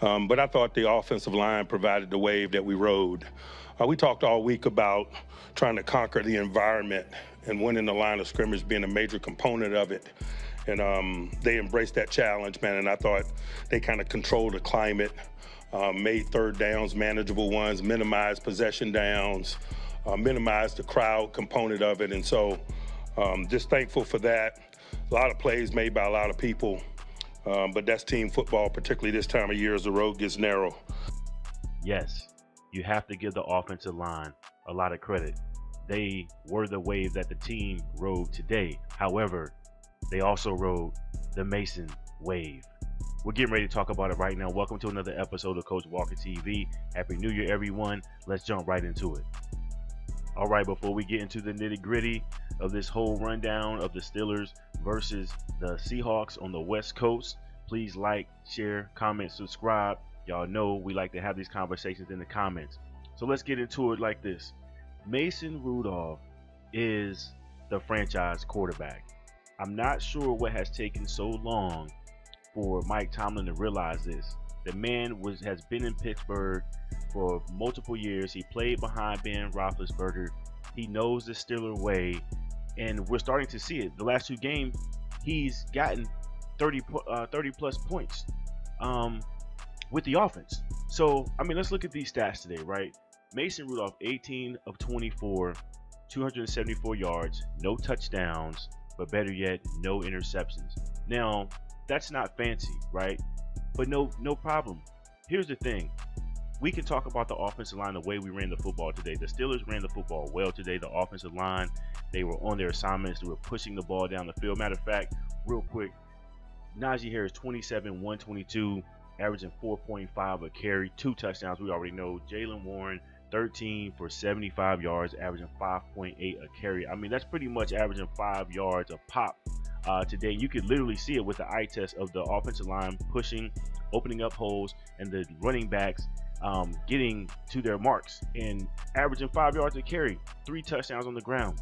But I thought the offensive line provided the wave that we rode. We talked all week about trying to conquer the environment and winning the line of scrimmage being a major component of it. And they embraced that challenge, man, and I thought they kind of controlled the climate, made third downs manageable ones, minimized possession downs, minimized the crowd component of it. And so just thankful for that. A lot of plays made by a lot of people, but that's team football, particularly this time of year as the road gets narrow. Yes, you have to give the offensive line a lot of credit. They were the wave that the team rode today. However, they also rode the Mason wave. We're getting ready to talk about it right now. Welcome to another episode of Coach Walker TV. Happy New Year, everyone. Let's jump right into it. All right, before we get into the nitty-gritty of this whole rundown of the Steelers versus the Seahawks on the West Coast, please like, share, comment, subscribe. Y'all know we like to have these conversations in the comments. So let's get into it like this. Mason Rudolph is the franchise quarterback. I'm not sure what has taken so long for Mike Tomlin to realize this. The man has been in Pittsburgh for multiple years. He played behind Ben Roethlisberger. He knows the Steeler way, and we're starting to see it. The last two games, he's gotten 30 plus points with the offense. So, I mean, let's look at these stats today, right? Mason Rudolph, 18 of 24, 274 yards, no touchdowns, but better yet, no interceptions. Now, that's not fancy, right? But no problem. Here's the thing. We can talk about the offensive line the way we ran the football today. The Steelers ran the football well today. The offensive line, they were on their assignments. They were pushing the ball down the field. Matter of fact, real quick, Najee Harris, 27, 122, averaging 4.5 a carry, 2 touchdowns. We already know. Jaylen Warren, 13 for 75 yards, averaging 5.8 a carry. I mean, that's pretty much averaging 5 yards a pop today. You could literally see it with the eye test of the offensive line pushing, opening up holes, and the running backs getting to their marks and averaging 5 yards a carry, 3 touchdowns on the ground.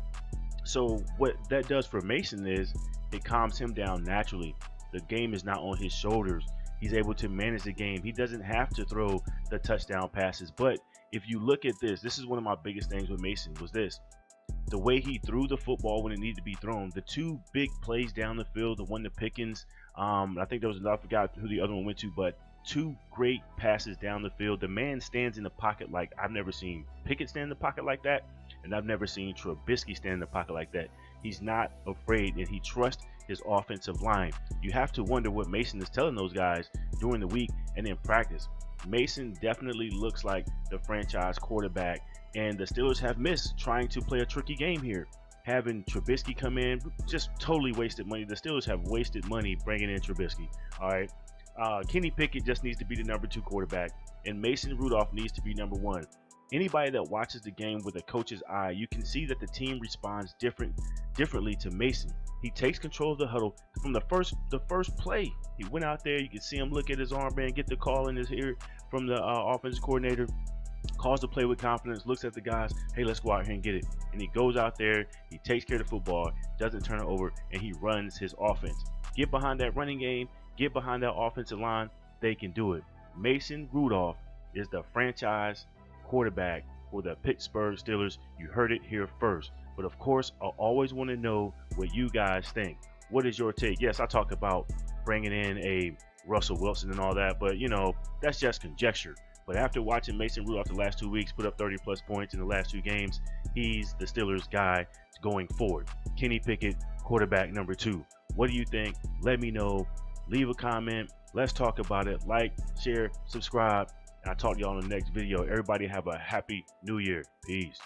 So what that does for Mason is it calms him down naturally. The game is not on his shoulders. He's able to manage the game. He doesn't have to throw the touchdown passes. But if you look at this is one of my biggest things with Mason was this. The way he threw the football when it needed to be thrown. The 2 big plays down the field, the one to Pickens. I think there was I forgot who the other one went to, but 2 great passes down the field. The man stands in the pocket like I've never seen Pickett stand in the pocket like that, and I've never seen Trubisky stand in the pocket like that. He's not afraid, and he trusts his offensive line. You have to wonder what Mason is telling those guys during the week and in practice. Mason definitely looks like the franchise quarterback, and the Steelers have missed trying to play a tricky game here. Having Trubisky come in, just totally wasted money. The Steelers have wasted money bringing in Trubisky. All right. Kenny Pickett just needs to be the number 2 quarterback, and Mason Rudolph needs to be number 1. Anybody that watches the game with a coach's eye, you can see that the team responds differently to Mason. He takes control of the huddle from the first play. He went out there. You can see him look at his armband, get the call in his ear from the offensive coordinator. Calls the play with confidence, looks at the guys, hey, let's go out here and get it. And he goes out there, he takes care of the football, doesn't turn it over, and he runs his offense. Get behind that running game, get behind that offensive line, they can do it. Mason Rudolph is the franchise quarterback for the Pittsburgh Steelers. You heard it here first. But of course, I always want to know what you guys think. What is your take? Yes, I talked about bringing in a Russell Wilson and all that, but that's just conjecture. But after watching Mason Rudolph the last 2 weeks put up 30 plus points in the last 2 games, he's the Steelers guy going forward. Kenny Pickett, quarterback number 2. What do you think? Let me know. Leave a comment. Let's talk about it. Like, share, subscribe. And I'll talk to y'all in the next video. Everybody have a happy new year. Peace.